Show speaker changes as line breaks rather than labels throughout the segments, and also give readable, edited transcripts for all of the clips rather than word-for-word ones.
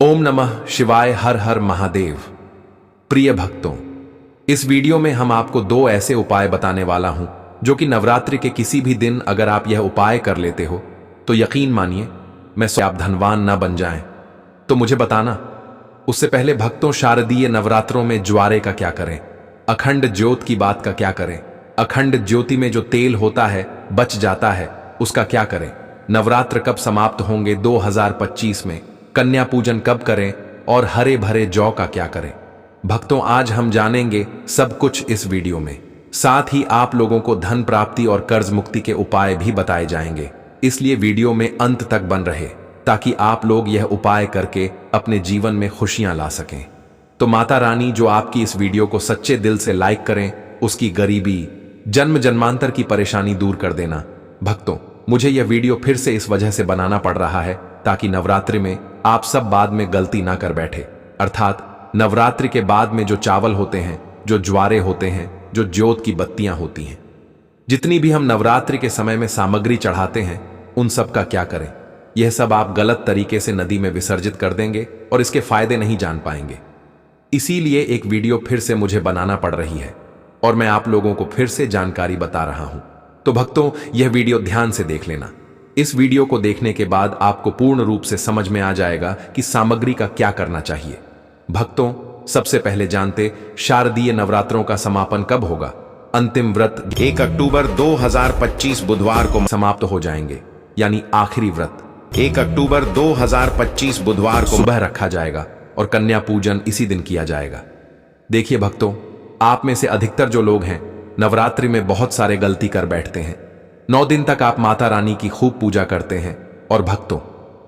ओम नमः शिवाय। हर हर महादेव। प्रिय भक्तों, इस वीडियो में हम आपको दो ऐसे उपाय बताने वाला हूं जो कि नवरात्रि के किसी भी दिन अगर आप यह उपाय कर लेते हो तो यकीन मानिए मैं आप धनवान ना बन जाएं। तो मुझे बताना, उससे पहले भक्तों, शारदीय नवरात्रों में ज्वारे का क्या करें, अखंड ज्योत की बात का क्या करें, अखंड ज्योति में जो तेल होता है बच जाता है उसका क्या करें, नवरात्र कब समाप्त होंगे 2025 में, कन्या पूजन कब करें और हरे भरे जौ का क्या करें। भक्तों, आज हम जानेंगे सब कुछ इस वीडियो में। साथ ही आप लोगों को धन प्राप्ति और कर्ज मुक्ति के उपाय भी बताए जाएंगे, इसलिए वीडियो में अंत तक बन रहे ताकि आप लोग यह उपाय करके अपने जीवन में खुशियां ला सकें। तो माता रानी जो आपकी इस वीडियो को सच्चे दिल से लाइक करें, उसकी गरीबी, जन्म जन्मांतर की परेशानी दूर कर देना। भक्तों, मुझे यह वीडियो फिर से इस वजह से बनाना पड़ रहा है ताकि नवरात्रि में आप सब बाद में गलती ना कर बैठे। अर्थात नवरात्रि के बाद में जो चावल होते हैं, जो ज्वारे होते हैं, जो ज्योत की बत्तियां होती हैं, जितनी भी हम नवरात्रि के समय में सामग्री चढ़ाते हैं, उन सब का क्या करें। यह सब आप गलत तरीके से नदी में विसर्जित कर देंगे और इसके फायदे नहीं जान पाएंगे। इसीलिए एक वीडियो फिर से मुझे बनाना पड़ रही है और मैं आप लोगों को फिर से जानकारी बता रहा हूं। तो भक्तों, यह वीडियो ध्यान से देख लेना। इस वीडियो को देखने के बाद आपको पूर्ण रूप से समझ में आ जाएगा कि सामग्री का क्या करना चाहिए। भक्तों, सबसे पहले जानते शारदीय नवरात्रों का समापन कब होगा। अंतिम व्रत 1 अक्टूबर 2025 बुधवार को समाप्त हो जाएंगे, यानी आखिरी व्रत 1 अक्टूबर 2025 बुधवार को सुबह रखा जाएगा और कन्या पूजन इसी दिन किया जाएगा। देखिए भक्तों, आप में से अधिकतर जो लोग हैं नवरात्रि में बहुत सारे गलती कर बैठते हैं। 9 दिन तक आप माता रानी की खूब पूजा करते हैं और भक्तों,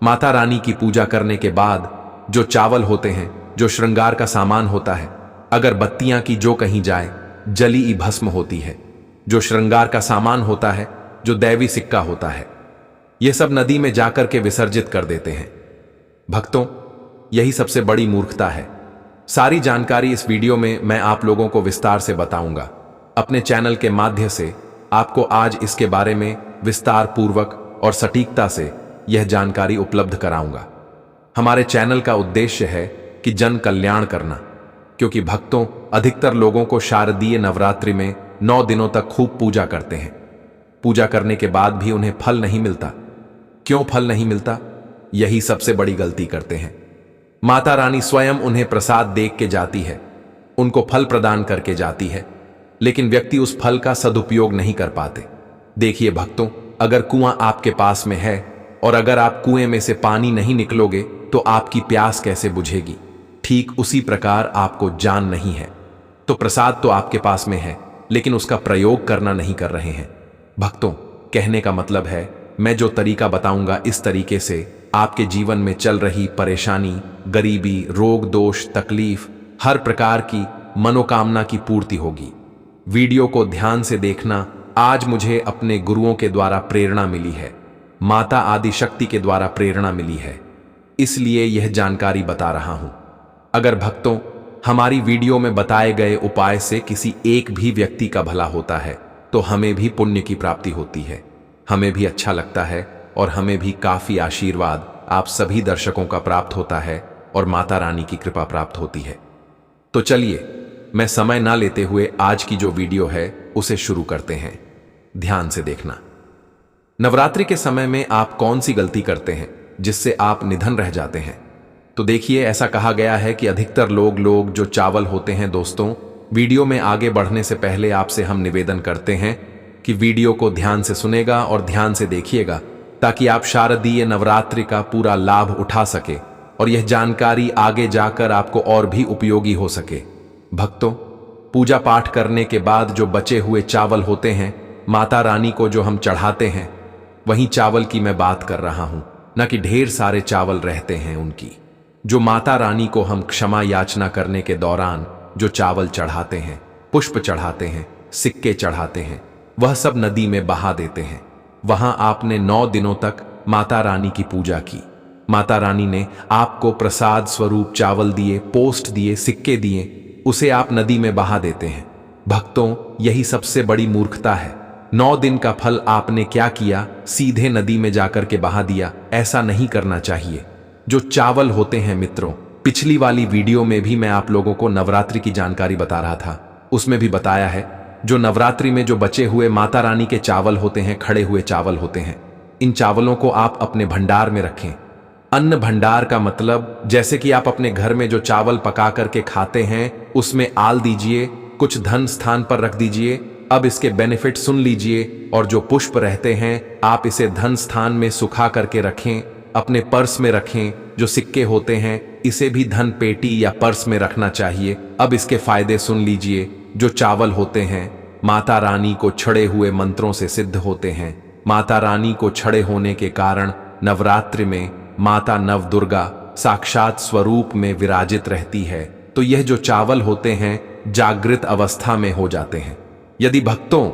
माता रानी की पूजा करने के बाद जो चावल होते हैं, जो श्रृंगार का सामान होता है, अगर बत्तियां की जो कहीं जाए जली ही भस्म होती है। जो श्रृंगार का सामान होता है, जो दैवी सिक्का होता है, यह सब नदी में जाकर के विसर्जित कर देते हैं। भक्तों, यही सबसे बड़ी मूर्खता है। सारी जानकारी इस वीडियो में मैं आप लोगों को विस्तार से बताऊंगा। अपने चैनल के माध्यम से आपको आज इसके बारे में विस्तार पूर्वक और सटीकता से यह जानकारी उपलब्ध कराऊंगा। हमारे चैनल का उद्देश्य है कि जन कल्याण करना, क्योंकि भक्तों, अधिकतर लोगों को शारदीय नवरात्रि में 9 दिनों तक खूब पूजा करते हैं। पूजा करने के बाद भी उन्हें फल नहीं मिलता। क्यों फल नहीं मिलता? यही सबसे बड़ी गलती करते हैं। माता रानी स्वयं उन्हें प्रसाद देख के जाती है, उनको फल प्रदान करके जाती है, लेकिन व्यक्ति उस फल का सदुपयोग नहीं कर पाते। देखिए भक्तों, अगर कुआं आपके पास में है और अगर आप कुएं में से पानी नहीं निकलोगे तो आपकी प्यास कैसे बुझेगी। ठीक उसी प्रकार आपको जान नहीं है तो प्रसाद तो आपके पास में है, लेकिन उसका प्रयोग करना नहीं कर रहे हैं। भक्तों, कहने का मतलब है, मैं जो तरीका बताऊंगा इस तरीके से आपके जीवन में चल रही परेशानी, गरीबी, रोग दोष, तकलीफ, हर प्रकार की मनोकामना की पूर्ति होगी। वीडियो को ध्यान से देखना। आज मुझे अपने गुरुओं के द्वारा प्रेरणा मिली है, माता आदि शक्ति के द्वारा प्रेरणा मिली है, इसलिए यह जानकारी बता रहा हूं। अगर भक्तों, हमारी वीडियो में बताए गए उपाय से किसी एक भी व्यक्ति का भला होता है तो हमें भी पुण्य की प्राप्ति होती है, हमें भी अच्छा लगता है और हमें भी काफी आशीर्वाद आप सभी दर्शकों का प्राप्त होता है और माता रानी की कृपा प्राप्त होती है। तो चलिए, मैं समय ना लेते हुए आज की जो वीडियो है उसे शुरू करते हैं। ध्यान से देखना। नवरात्रि के समय में आप कौन सी गलती करते हैं जिससे आप निधन रह जाते हैं? तो देखिए, ऐसा कहा गया है कि अधिकतर लोग जो चावल होते हैं। दोस्तों, वीडियो में आगे बढ़ने से पहले आपसे हम निवेदन करते हैं कि वीडियो को ध्यान से सुनेगा और ध्यान से देखिएगा ताकि आप शारदीय नवरात्रि का पूरा लाभ उठा सके और यह जानकारी आगे जाकर आपको और भी उपयोगी हो सके। भक्तों, पूजा पाठ करने के बाद जो बचे हुए चावल होते हैं माता रानी को जो हम चढ़ाते हैं, वही चावल की मैं बात कर रहा हूं, न कि ढेर सारे चावल रहते हैं उनकी। जो माता रानी को हम क्षमा याचना करने के दौरान जो चावल चढ़ाते हैं, पुष्प चढ़ाते हैं, सिक्के चढ़ाते हैं, वह सब नदी में बहा देते हैं। वहां आपने 9 दिनों तक माता रानी की पूजा की, माता रानी ने आपको प्रसाद स्वरूप चावल दिए, पोस्ट दिए, सिक्के दिए, उसे आप नदी में बहा देते हैं। भक्तों, यही सबसे बड़ी मूर्खता है। 9 दिन का फल आपने क्या किया, सीधे नदी में जाकर के बहा दिया। ऐसा नहीं करना चाहिए। जो चावल होते हैं मित्रों, पिछली वाली वीडियो में भी मैं आप लोगों को नवरात्रि की जानकारी बता रहा था। उसमें भी बताया है जो नवरात्रि में जो बचे हुए माता रानी के चावल होते हैं, खड़े हुए चावल होते हैं, इन चावलों को आप अपने भंडार में रखें। अन्न भंडार का मतलब जैसे कि आप अपने घर में जो चावल पका करके खाते हैं उसमें आल दीजिए, कुछ धन स्थान पर रख दीजिए। अब इसके बेनिफिट सुन लीजिए। और जो पुष्प रहते हैं आप इसे धन स्थान में सुखा करके रखें, अपने पर्स में रखें। जो सिक्के होते हैं इसे भी धन पेटी या पर्स में रखना चाहिए। अब इसके फायदे सुन लीजिए। जो चावल होते हैं माता रानी को छड़े हुए मंत्रों से सिद्ध होते हैं। माता रानी को छड़े होने के कारण नवरात्रि में माता नवदुर्गा साक्षात स्वरूप में विराजित रहती है। तो यह जो चावल होते हैं जागृत अवस्था में हो जाते हैं। यदि भक्तों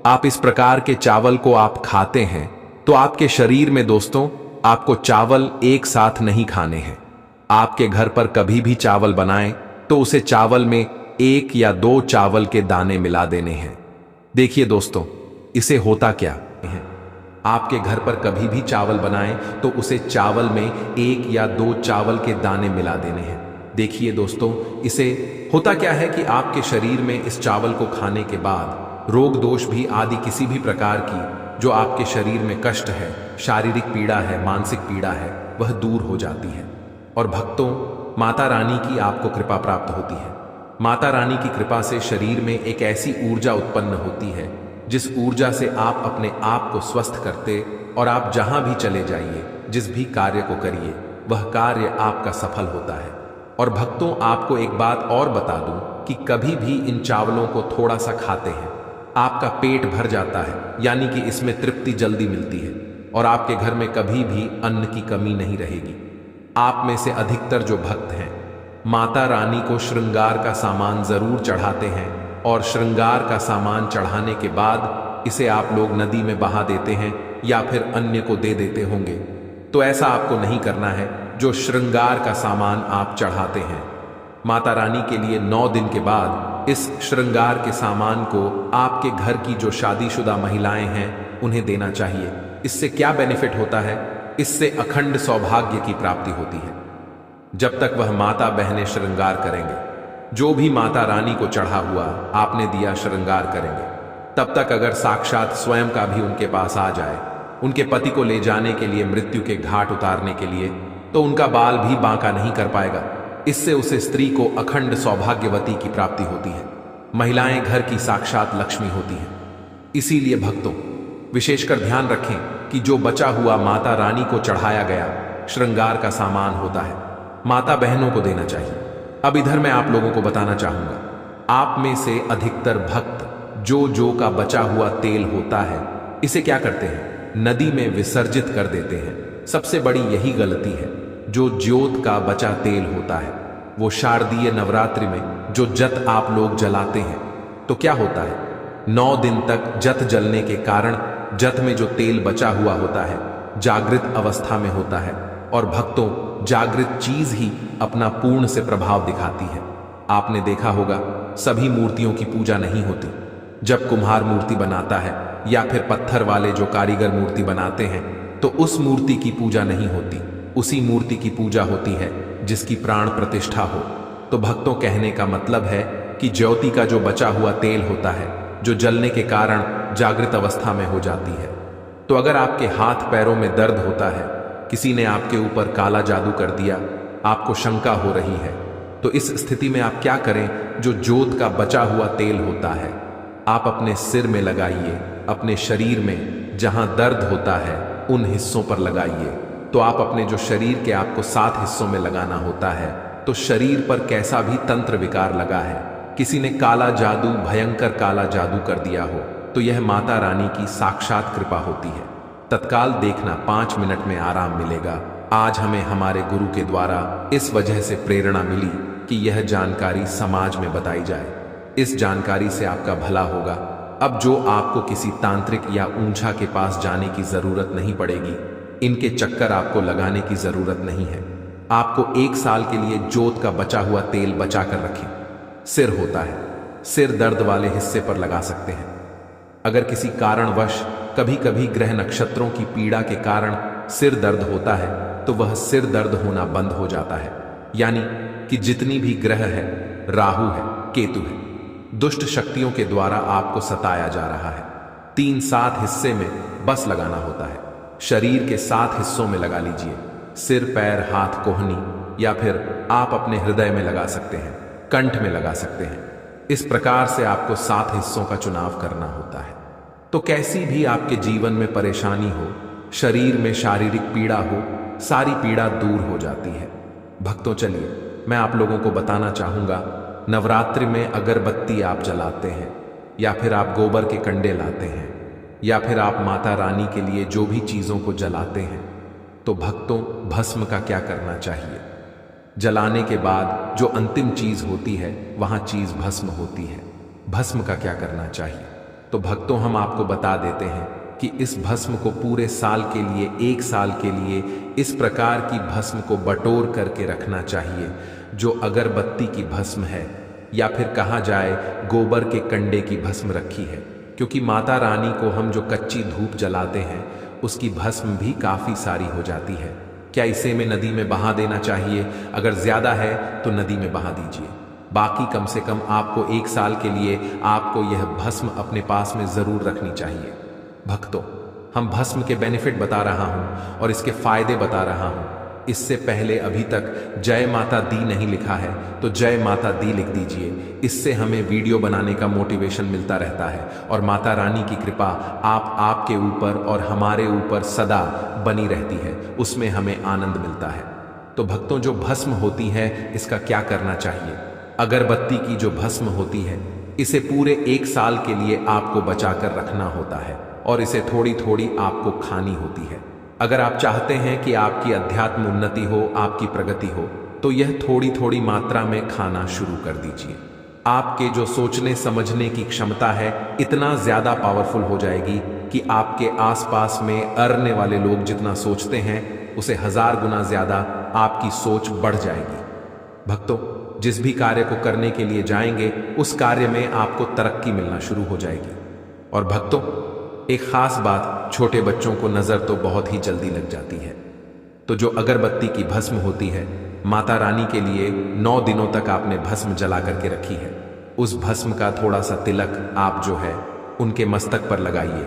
आप इस प्रकार के चावल को आप खाते हैं तो आपके शरीर में दोस्तों आपको चावल एक साथ नहीं खाने हैं। आपके घर पर कभी भी चावल बनाएं तो उसे चावल में 1 या 2 चावल के दाने मिला देने हैं। देखिए दोस्तों, इसे होता क्या है, आपके घर पर कभी भी चावल बनाएं तो उसे चावल में 1 या 2 चावल के दाने मिला देने हैं। देखिए दोस्तों, इसे होता क्या है कि आपके शरीर में इस चावल को खाने के बाद रोग दोष भी आदि किसी भी प्रकार की जो आपके शरीर में कष्ट है, शारीरिक पीड़ा है, मानसिक पीड़ा है, वह दूर हो जाती है। और भक्तों, माता रानी की आपको कृपा प्राप्त होती है। माता रानी की कृपा से शरीर में एक ऐसी ऊर्जा उत्पन्न होती है जिस ऊर्जा से आप अपने आप को स्वस्थ करते और आप जहां भी चले जाइए, जिस भी कार्य को करिए, वह कार्य आपका सफल होता है। और भक्तों, आपको एक बात और बता दूं कि कभी भी इन चावलों को थोड़ा सा खाते हैं आपका पेट भर जाता है, यानी कि इसमें तृप्ति जल्दी मिलती है और आपके घर में कभी भी अन्न की कमी नहीं रहेगी। आप में से अधिकतर जो भक्त हैं माता रानी को श्रृंगार का सामान जरूर चढ़ाते हैं और श्रृंगार का सामान चढ़ाने के बाद इसे आप लोग नदी में बहा देते हैं या फिर अन्य को दे देते होंगे। तो ऐसा आपको नहीं करना है। जो श्रृंगार का सामान आप चढ़ाते हैं माता रानी के लिए 9 दिन के बाद इस श्रृंगार के सामान को आपके घर की जो शादीशुदा महिलाएं हैं उन्हें देना चाहिए। इससे क्या बेनिफिट होता है? इससे अखंड सौभाग्य की प्राप्ति होती है। जब तक वह माता बहनें श्रृंगार करेंगे, जो भी माता रानी को चढ़ा हुआ आपने दिया श्रृंगार करेंगे, तब तक अगर साक्षात स्वयं का भी उनके पास आ जाए, उनके पति को ले जाने के लिए, मृत्यु के घाट उतारने के लिए, तो उनका बाल भी बांका नहीं कर पाएगा। इससे उसे स्त्री को अखंड सौभाग्यवती की प्राप्ति होती है। महिलाएं घर की साक्षात लक्ष्मी होती हैं। इसीलिए भक्तों, विशेषकर ध्यान रखें कि जो बचा हुआ माता रानी को चढ़ाया गया श्रृंगार का सामान होता है माता बहनों को देना चाहिए। अब इधर मैं आप लोगों को बताना चाहूंगा, आप में से अधिकतर भक्त जो का बचा हुआ तेल होता है इसे क्या करते हैं? नदी में विसर्जित कर देते हैं। सबसे बड़ी यही गलती है। जो ज्योत का बचा तेल होता है वो शारदीय नवरात्रि में जो जत आप लोग जलाते हैं, तो क्या होता है 9 दिन तक जत जलने के कारण जत में जो तेल बचा हुआ होता है जागृत अवस्था में होता है। और भक्तों, जागृत चीज ही अपना पूर्ण से प्रभाव दिखाती है। आपने देखा होगा सभी मूर्तियों की पूजा नहीं होती। जब कुम्हार मूर्ति बनाता है या फिर पत्थर वाले जो कारीगर मूर्ति बनाते हैं तो उस मूर्ति की पूजा नहीं होती। उसी मूर्ति की पूजा होती है जिसकी प्राण प्रतिष्ठा हो। तो भक्तों, कहने का मतलब है कि ज्योति का जो बचा हुआ तेल होता है जो जलने के कारण जागृत अवस्था में हो जाती है। तो अगर आपके हाथ पैरों में दर्द होता है, किसी ने आपके ऊपर काला जादू कर दिया, आपको शंका हो रही है, तो इस स्थिति में आप क्या करें? जो ज्योत का बचा हुआ तेल होता है आप अपने सिर में लगाइए, अपने शरीर में जहां दर्द होता है उन हिस्सों पर लगाइए। तो आप अपने जो शरीर के आपको 7 हिस्सों में लगाना होता है, तो शरीर पर कैसा भी तंत्र विकार लगा है, किसी ने काला जादू, भयंकर काला जादू कर दिया हो, तो यह माता रानी की साक्षात कृपा होती है। तत्काल देखना 5 मिनट में आराम मिलेगा। आज हमें हमारे गुरु के द्वारा इस वजह से प्रेरणा मिली कि यह जानकारी समाज में बताई जाए। इस जानकारी से आपका भला होगा। अब जो आपको किसी तांत्रिक या ऊंझा के पास जाने की जरूरत नहीं पड़ेगी। इनके चक्कर आपको लगाने की जरूरत नहीं है। आपको 1 साल के लिए ज्योत का बचा हुआ तेल बचा कर रखें। सिर होता है, सिर दर्द वाले हिस्से पर लगा सकते हैं। अगर किसी कारणवश कभी कभी ग्रह नक्षत्रों की पीड़ा के कारण सिर दर्द होता है तो वह सिर दर्द होना बंद हो जाता है। यानी कि जितनी भी ग्रह है, राहु है, केतु है, दुष्ट शक्तियों के द्वारा आपको सताया जा रहा है। 3-7 हिस्से में बस लगाना होता है। शरीर के 7 हिस्सों में लगा लीजिए। सिर, पैर, हाथ, कोहनी, या फिर आप अपने हृदय में लगा सकते हैं, कंठ में लगा सकते हैं। इस प्रकार से आपको 7 हिस्सों का चुनाव करना होता है। तो कैसी भी आपके जीवन में परेशानी हो, शरीर में शारीरिक पीड़ा हो, सारी पीड़ा दूर हो जाती है। भक्तों, चलिए मैं आप लोगों को बताना चाहूंगा, नवरात्रि में अगरबत्ती आप जलाते हैं, या फिर आप गोबर के कंडे लाते हैं, या फिर आप माता रानी के लिए जो भी चीजों को जलाते हैं, तो भक्तों भस्म का क्या करना चाहिए। जलाने के बाद जो अंतिम चीज होती है वहां चीज भस्म होती है। भस्म का क्या करना चाहिए, तो भक्तों हम आपको बता देते हैं कि इस भस्म को पूरे साल के लिए, 1 साल के लिए इस प्रकार की भस्म को बटोर करके रखना चाहिए, जो अगरबत्ती की भस्म है, या फिर कहा जाए गोबर के कंडे की भस्म रखी है। क्योंकि माता रानी को हम जो कच्ची धूप जलाते हैं उसकी भस्म भी काफी सारी हो जाती है। क्या इसे में नदी में बहा देना चाहिए? अगर ज्यादा है तो नदी में बहा दीजिए। बाकी कम से कम आपको 1 साल के लिए आपको यह भस्म अपने पास में जरूर रखनी चाहिए। भक्तों, हम भस्म के बेनिफिट बता रहा हूं और इसके फायदे बता रहा हूं। इससे पहले अभी तक जय माता दी नहीं लिखा है तो जय माता दी लिख दीजिए। इससे हमें वीडियो बनाने का मोटिवेशन मिलता रहता है और माता रानी की कृपा आपके ऊपर और हमारे ऊपर सदा बनी रहती है, उसमें हमें आनंद मिलता है। तो भक्तों, जो भस्म होती है इसका क्या करना चाहिए? अगरबत्ती की जो भस्म होती है इसे पूरे 1 साल के लिए आपको बचाकर रखना होता है और इसे थोड़ी थोड़ी आपको खानी होती है। अगर आप चाहते हैं कि आपकी अध्यात्म उन्नति हो, आपकी प्रगति हो, तो यह थोड़ी थोड़ी मात्रा में खाना शुरू कर दीजिए। आपके जो सोचने समझने की क्षमता है इतना ज्यादा पावरफुल हो जाएगी कि आपके आसपास में अरने वाले लोग जितना सोचते हैं उसे 1000 गुना ज्यादा आपकी सोच बढ़ जाएगी। भक्तों, जिस भी कार्य को करने के लिए जाएंगे उस कार्य में आपको तरक्की मिलना शुरू हो जाएगी। और भक्तों, एक खास बात, छोटे बच्चों को नजर तो बहुत ही जल्दी लग जाती है। तो जो अगरबत्ती की भस्म होती है, माता रानी के लिए 9 दिनों तक आपने भस्म जला करके रखी है, उस भस्म का थोड़ा सा तिलक आप जो है उनके मस्तक पर लगाइए।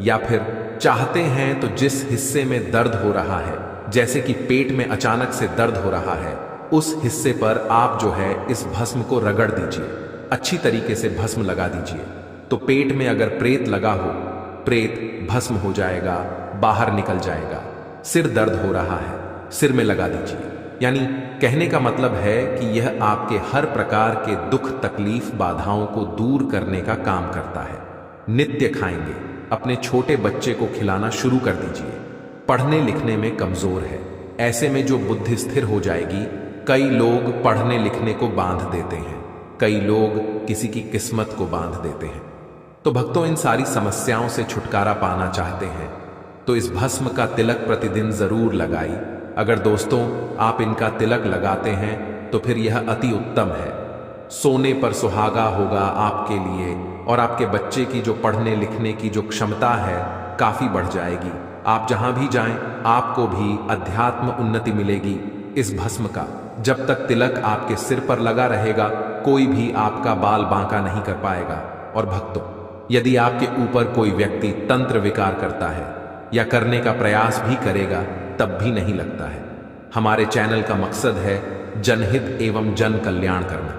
या फिर चाहते हैं तो जिस हिस्से में दर्द हो रहा है, जैसे कि पेट में अचानक से दर्द हो रहा है, उस हिस्से पर आप जो है इस भस्म को रगड़ दीजिए, अच्छी तरीके से भस्म लगा दीजिए। तो पेट में अगर प्रेत लगा हो, प्रेत भस्म हो जाएगा, बाहर निकल जाएगा। सिर दर्द हो रहा है, सिर में लगा दीजिए। यानी कहने का मतलब है कि यह आपके हर प्रकार के दुख, तकलीफ, बाधाओं को दूर करने का काम करता है। नित्य खाएंगे, अपने छोटे बच्चे को खिलाना शुरू कर दीजिए। पढ़ने लिखने में कमजोर है, ऐसे में जो बुद्धि स्थिर हो जाएगी। कई लोग पढ़ने लिखने को बांध देते हैं, कई लोग किसी की किस्मत को बांध देते हैं। तो भक्तों, इन सारी समस्याओं से छुटकारा पाना चाहते हैं तो इस भस्म का तिलक प्रतिदिन जरूर लगाइए। अगर दोस्तों आप इनका तिलक लगाते हैं तो फिर यह अति उत्तम है। सोने पर सुहागा होगा आपके लिए और आपके बच्चे की जो पढ़ने लिखने की जो क्षमता है काफी बढ़ जाएगी। आप जहां भी जाएं आपको भी अध्यात्म उन्नति मिलेगी। इस भस्म का जब तक तिलक आपके सिर पर लगा रहेगा कोई भी आपका बाल बांका नहीं कर पाएगा। और भक्तों, यदि आपके ऊपर कोई व्यक्ति तंत्र विकार करता है या करने का प्रयास भी करेगा तब भी नहीं लगता है। हमारे चैनल का मकसद है जनहित एवं जन कल्याण करना।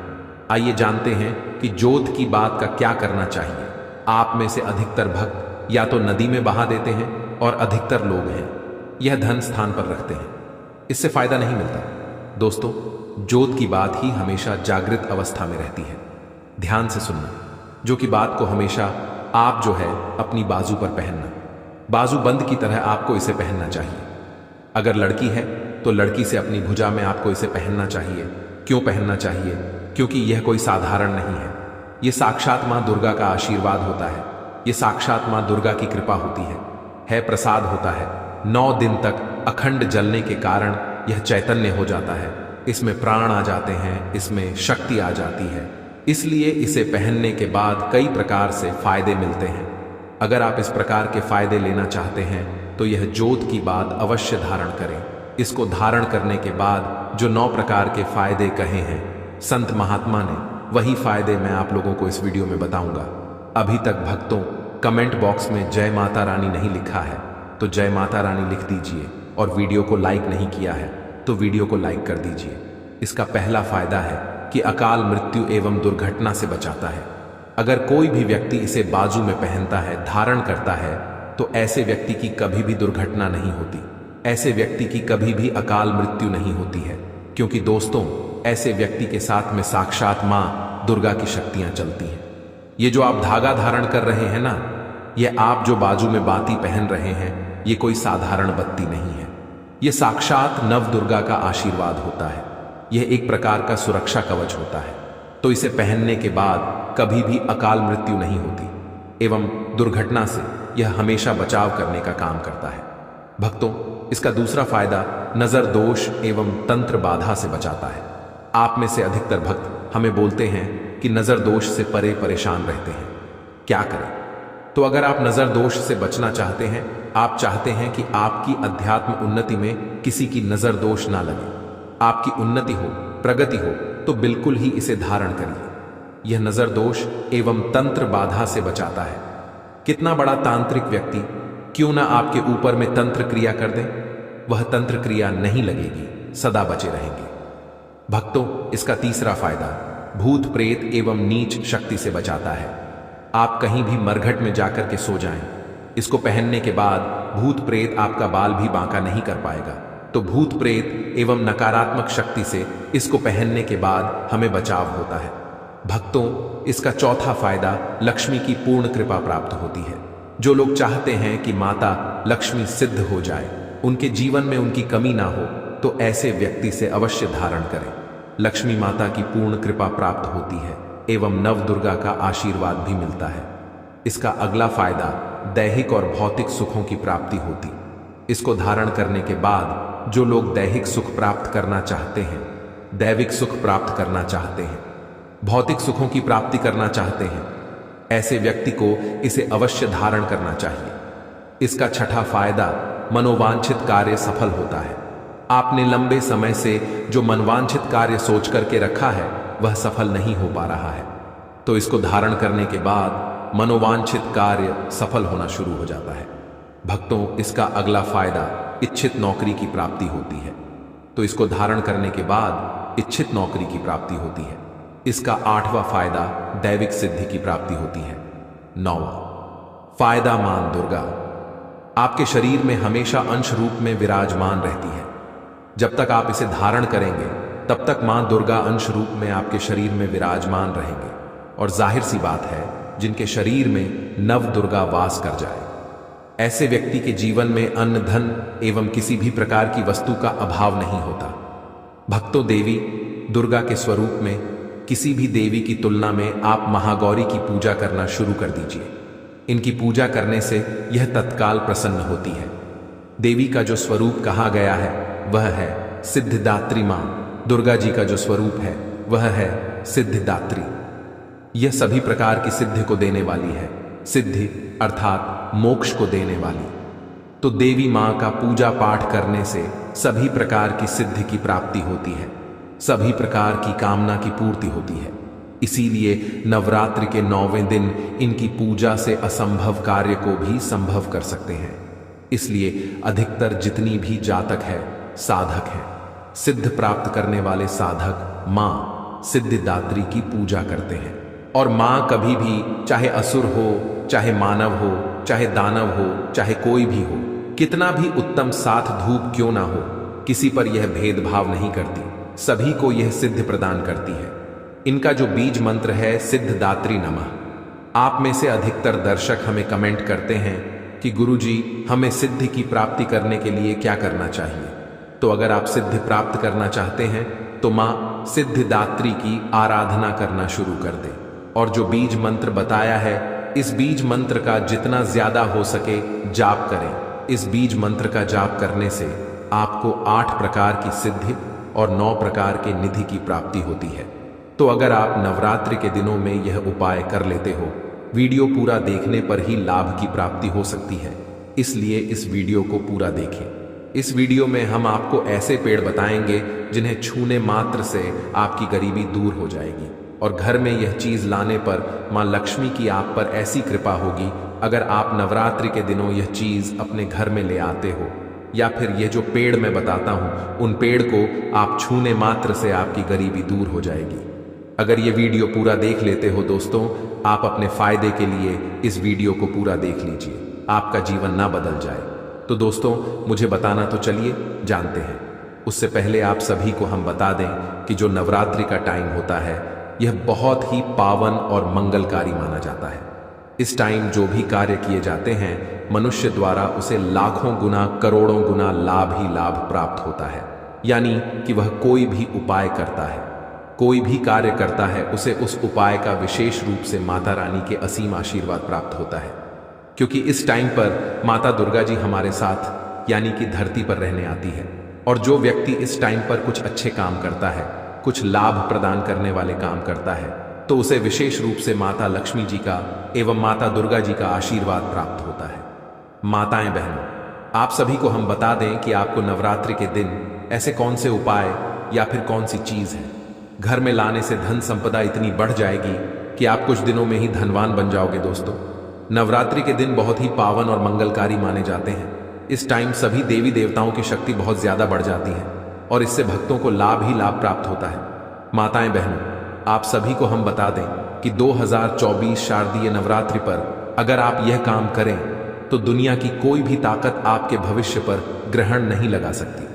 आइए जानते हैं कि जोत की बात का क्या करना चाहिए। आप में से अधिकतर भक्त या तो नदी में बहा देते हैं और अधिकतर लोग हैं यह धन स्थान पर रखते हैं, इससे फायदा नहीं मिलता। दोस्तों, जोत की बात ही हमेशा जागृत अवस्था में रहती है। ध्यान से सुनना, जो कि बात को हमेशा आप जो है अपनी बाजू पर पहनना, बाजू बंद की तरह आपको इसे पहनना चाहिए। अगर लड़की है तो लड़की से अपनी भुजा में आपको इसे पहनना चाहिए। क्यों पहनना चाहिए? क्योंकि यह कोई साधारण नहीं है, यह साक्षात मां दुर्गा का आशीर्वाद होता है, यह साक्षात मां दुर्गा की कृपा होती है प्रसाद होता है। 9 दिन तक अखंड जलने के कारण यह चैतन्य हो जाता है, इसमें प्राण आ जाते हैं, इसमें शक्ति आ जाती है। इसलिए इसे पहनने के बाद कई प्रकार से फायदे मिलते हैं। अगर आप इस प्रकार के फायदे लेना चाहते हैं तो यह जोत की बात अवश्य धारण करें। इसको धारण करने के बाद जो 9 प्रकार के फायदे कहे हैं संत महात्मा ने, वही फायदे मैं आप लोगों को इस वीडियो में बताऊंगा। अभी तक भक्तों कमेंट बॉक्स में जय माता रानी नहीं लिखा है तो जय माता रानी लिख दीजिए, और वीडियो को लाइक नहीं किया है तो वीडियो को लाइक कर दीजिए। इसका पहला फायदा है कि अकाल मृत्यु एवं दुर्घटना से बचाता है। अगर कोई भी व्यक्ति इसे बाजू में पहनता है, धारण करता है, तो ऐसे व्यक्ति की कभी भी दुर्घटना नहीं होती, ऐसे व्यक्ति की कभी भी अकाल मृत्यु नहीं होती है, क्योंकि दोस्तों ऐसे व्यक्ति के साथ में साक्षात मां दुर्गा की शक्तियां चलती हैं। ये जो आप धागा धारण कर रहे हैं ना, ये आप जो बाजू में बाती पहन रहे हैं, ये कोई साधारण बत्ती नहीं है, ये साक्षात नव दुर्गा का आशीर्वाद होता है। यह एक प्रकार का सुरक्षा कवच होता है, तो इसे पहनने के बाद कभी भी अकाल मृत्यु नहीं होती एवं दुर्घटना से यह हमेशा बचाव करने का काम करता है। भक्तों इसका दूसरा फायदा नजर दोष एवं तंत्र बाधा से बचाता है। आप में से अधिकतर भक्त हमें बोलते हैं कि नजर दोष से परेशान रहते हैं, क्या करें? तो अगर आप नजर दोष से बचना चाहते हैं, आप चाहते हैं कि आपकी अध्यात्म उन्नति में किसी की नजर दोष ना लगे, आपकी उन्नति हो, प्रगति हो, तो बिल्कुल ही इसे धारण करिए। यह नजर दोष एवं तंत्र बाधा से बचाता है। कितना बड़ा तांत्रिक व्यक्ति क्यों ना आपके ऊपर में तंत्र क्रिया कर दे, वह तंत्र क्रिया नहीं लगेगी, सदा बचे रहेंगे। भक्तों इसका तीसरा फायदा भूत प्रेत एवं नीच शक्ति से बचाता है। आप कहीं भी मरघट में जाकर के सो जाएं, इसको पहनने के बाद भूत प्रेत आपका बाल भी बांका नहीं कर पाएगा। तो भूत प्रेत एवं नकारात्मक शक्ति से इसको पहनने के बाद हमें बचाव होता है। भक्तों इसका चौथा फायदा लक्ष्मी की पूर्ण कृपा प्राप्त होती है। जो लोग चाहते हैं कि माता लक्ष्मी सिद्ध हो जाए, उनके जीवन में उनकी कमी ना हो, तो ऐसे व्यक्ति से अवश्य धारण करें। लक्ष्मी माता की पूर्ण कृपा प्राप्त होती है एवं नव दुर्गा का आशीर्वाद भी मिलता है। इसका अगला फायदा दैहिक और भौतिक सुखों की प्राप्ति होती। इसको धारण करने के बाद जो लोग दैहिक सुख प्राप्त करना चाहते हैं, दैविक सुख प्राप्त करना चाहते हैं, भौतिक सुखों की प्राप्ति करना चाहते हैं, ऐसे व्यक्ति को इसे अवश्य धारण करना चाहिए। इसका छठा फायदा मनोवांछित कार्य सफल होता है। आपने लंबे समय से जो मनवांछित कार्य सोच करके रखा है वह सफल नहीं हो पा रहा है, तो इसको धारण करने के बाद मनोवांछित कार्य सफल होना शुरू हो जाता है। भक्तों इसका अगला फायदा इच्छित नौकरी की प्राप्ति होती है, तो इसको धारण करने के बाद इच्छित नौकरी की प्राप्ति होती है। इसका आठवां फायदा दैविक सिद्धि की प्राप्ति होती है। नौवां फायदा मां दुर्गा आपके शरीर में हमेशा अंश रूप में विराजमान रहती है। जब तक आप इसे धारण करेंगे तब तक मां दुर्गा अंश रूप में आपके शरीर में विराजमान रहेंगे, और जाहिर सी बात है जिनके शरीर में नव दुर्गा वास कर जाए, ऐसे व्यक्ति के जीवन में अन्न धन एवं किसी भी प्रकार की वस्तु का अभाव नहीं होता। भक्तों देवी दुर्गा के स्वरूप में किसी भी देवी की तुलना में आप महागौरी की पूजा करना शुरू कर दीजिए। इनकी पूजा करने से यह तत्काल प्रसन्न होती है। देवी का जो स्वरूप कहा गया है वह है सिद्धिदात्री मां। दुर्गा जी का जो स्वरूप है वह है सिद्धिदात्री। यह सभी प्रकार की सिद्धि को देने वाली है, सिद्धि अर्थात मोक्ष को देने वाली। तो देवी मां का पूजा पाठ करने से सभी प्रकार की सिद्धि की प्राप्ति होती है, सभी प्रकार की कामना की पूर्ति होती है। इसीलिए नवरात्रि के 9वें दिन इनकी पूजा से असंभव कार्य को भी संभव कर सकते हैं। इसलिए अधिकतर जितनी भी जातक है, साधक है, सिद्ध प्राप्त करने वाले साधक मां सिद्धिदात्री की पूजा करते हैं। और मां कभी भी चाहे असुर हो, चाहे मानव हो, चाहे दानव हो, चाहे कोई भी हो, कितना भी उत्तम साथ धूप क्यों ना हो, किसी पर यह भेदभाव नहीं करती, सभी को यह सिद्ध प्रदान करती है। इनका जो बीज मंत्र है सिद्धिदात्री नमः। आप में से अधिकतर दर्शक हमें कमेंट करते हैं कि गुरुजी हमें सिद्धि की प्राप्ति करने के लिए क्या करना चाहिए। तो अगर आप सिद्धि प्राप्त करना चाहते हैं तो मां सिद्धिदात्री की आराधना करना शुरू कर दें, और जो बीज मंत्र बताया है इस बीज मंत्र का जितना ज्यादा हो सके जाप करें। इस बीज मंत्र का जाप करने से आपको 8 प्रकार की सिद्धि और 9 प्रकार के निधि की प्राप्ति होती है। तो अगर आप नवरात्रि के दिनों में यह उपाय कर लेते हो, वीडियो पूरा देखने पर ही लाभ की प्राप्ति हो सकती है, इसलिए इस वीडियो को पूरा देखें। इस वीडियो में हम आपको ऐसे पेड़ बताएंगे जिन्हें छूने मात्र से आपकी गरीबी दूर हो जाएगी और घर में यह चीज लाने पर मां लक्ष्मी की आप पर ऐसी कृपा होगी। अगर आप नवरात्रि के दिनों यह चीज अपने घर में ले आते हो या फिर ये जो पेड़ मैं बताता हूं उन पेड़ को आप छूने मात्र से आपकी गरीबी दूर हो जाएगी। अगर ये वीडियो पूरा देख लेते हो दोस्तों, आप अपने फायदे के लिए इस वीडियो को पूरा देख लीजिए, आपका जीवन ना बदल जाए। तो दोस्तों मुझे बताना तो चलिए जानते हैं। उससे पहले आप सभी को हम बता दें कि जो नवरात्रि का टाइम होता है यह बहुत ही पावन और मंगलकारी माना जाता है। इस टाइम जो भी कार्य किए जाते हैं मनुष्य द्वारा उसे लाखों गुना करोड़ों गुना लाभ ही लाभ प्राप्त होता है। यानी कि वह कोई भी उपाय करता है, कोई भी कार्य करता है, उसे उस उपाय का विशेष रूप से माता रानी के असीम आशीर्वाद प्राप्त होता है। क्योंकि इस टाइम पर माता दुर्गा जी हमारे साथ यानी कि धरती पर रहने आती है और जो व्यक्ति इस टाइम पर कुछ अच्छे काम करता है, कुछ लाभ प्रदान करने वाले काम करता है, तो उसे विशेष रूप से माता लक्ष्मी जी का एवं माता दुर्गा जी का आशीर्वाद प्राप्त होता है। माताएं बहनों, आप सभी को हम बता दें कि आपको नवरात्रि के दिन ऐसे कौन से उपाय या फिर कौन सी चीज है घर में लाने से धन संपदा इतनी बढ़ जाएगी कि आप कुछ दिनों में ही धनवान बन जाओगे। दोस्तों नवरात्रि के दिन बहुत ही पावन और मंगलकारी माने जाते हैं। इस टाइम सभी देवी देवताओं की शक्ति बहुत ज्यादा बढ़ जाती है और इससे भक्तों को लाभ ही लाभ प्राप्त होता है। माताएं बहनों, आप सभी को हम बता दें कि 2024 शारदीय नवरात्रि पर अगर आप यह काम करें तो दुनिया की कोई भी ताकत आपके भविष्य पर ग्रहण नहीं लगा सकती।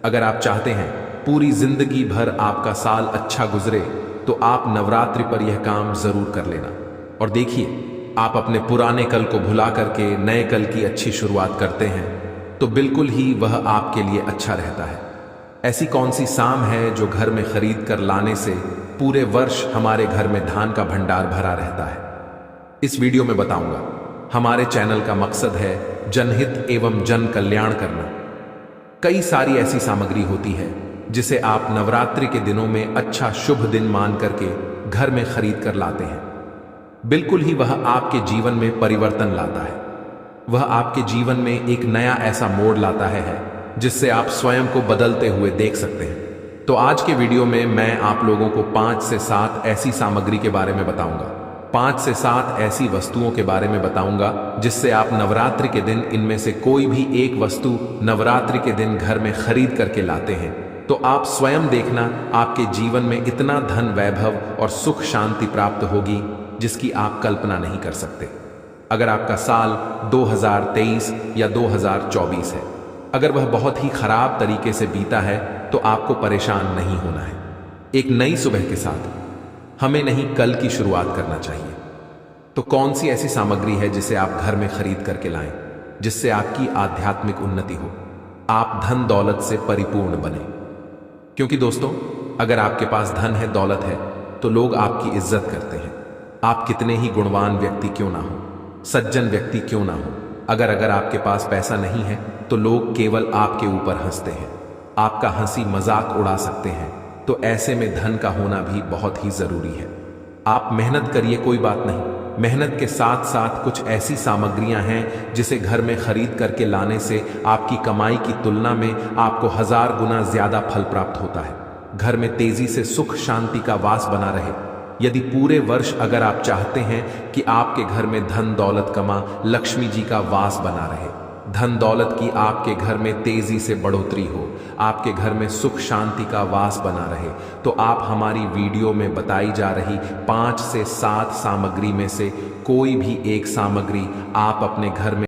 अगर आप चाहते हैं पूरी जिंदगी भर आपका साल अच्छा गुजरे तो आप नवरात्रि पर यह काम जरूर कर लेना और देखिए, आप अपने पुराने कल को भुला करके नए कल की अच्छी शुरुआत करते हैं तो बिल्कुल ही वह आपके लिए अच्छा रहता है। ऐसी कौन सी साम है जो घर में खरीद कर लाने से पूरे वर्ष हमारे घर में धान का भंडार भरा रहता है? इस वीडियो में बताऊंगा। हमारे चैनल का मकसद है जनहित एवं जन कल्याण करना। कई सारी ऐसी सामग्री होती है जिसे आप नवरात्रि के दिनों में अच्छा शुभ दिन मान करके घर में खरीद कर लाते हैं। बिल्कुल ही वह आपके जीवन में परिवर्तन लाता है, वह आपके जीवन में एक नया ऐसा मोड़ लाता है जिससे आप स्वयं को बदलते हुए देख सकते हैं। तो आज के वीडियो में मैं आप लोगों को 5 से 7 ऐसी सामग्री के बारे में बताऊंगा, 5 से 7 ऐसी वस्तुओं के बारे में बताऊंगा जिससे आप नवरात्रि के दिन इनमें से कोई भी एक वस्तु नवरात्रि के दिन घर में खरीद करके लाते हैं तो आप स्वयं देखना आपके जीवन में इतना धन वैभव और सुख शांति प्राप्त होगी जिसकी आप कल्पना नहीं कर सकते। अगर आपका साल 2023 या 2024 है, अगर वह बहुत ही खराब तरीके से बीता है तो आपको परेशान नहीं होना है। एक नई सुबह के साथ हमें नहीं कल की शुरुआत करना चाहिए। तो कौन सी ऐसी सामग्री है जिसे आप घर में खरीद करके लाएं जिससे आपकी आध्यात्मिक उन्नति हो, आप धन दौलत से परिपूर्ण बने? क्योंकि दोस्तों अगर आपके पास धन है, दौलत है तो लोग आपकी इज्जत करते हैं। आप कितने ही गुणवान व्यक्ति क्यों ना हो, सज्जन व्यक्ति क्यों ना हो, अगर आपके पास पैसा नहीं है तो लोग केवल आपके ऊपर हंसते हैं, आपका हंसी मजाक उड़ा सकते हैं। तो ऐसे में धन का होना भी बहुत ही जरूरी है। आप मेहनत करिए, कोई बात नहीं, मेहनत के साथ साथ कुछ ऐसी सामग्रियां हैं जिसे घर में खरीद करके लाने से आपकी कमाई की तुलना में आपको 1000 गुना ज्यादा फल प्राप्त होता है। घर में तेजी से सुख शांति का वास बना रहे। यदि पूरे वर्ष अगर आप चाहते हैं कि आपके घर में धन दौलत कमा लक्ष्मी जी का वास बना रहे, धन दौलत की आपके घर में तेजी से बढ़ोतरी हो, आपके घर में सुख शांति का वास बना रहे, तो आप हमारी वीडियो में बताई जा रही 5 से 7 सामग्री में से कोई भी एक सामग्री आप अपने घर में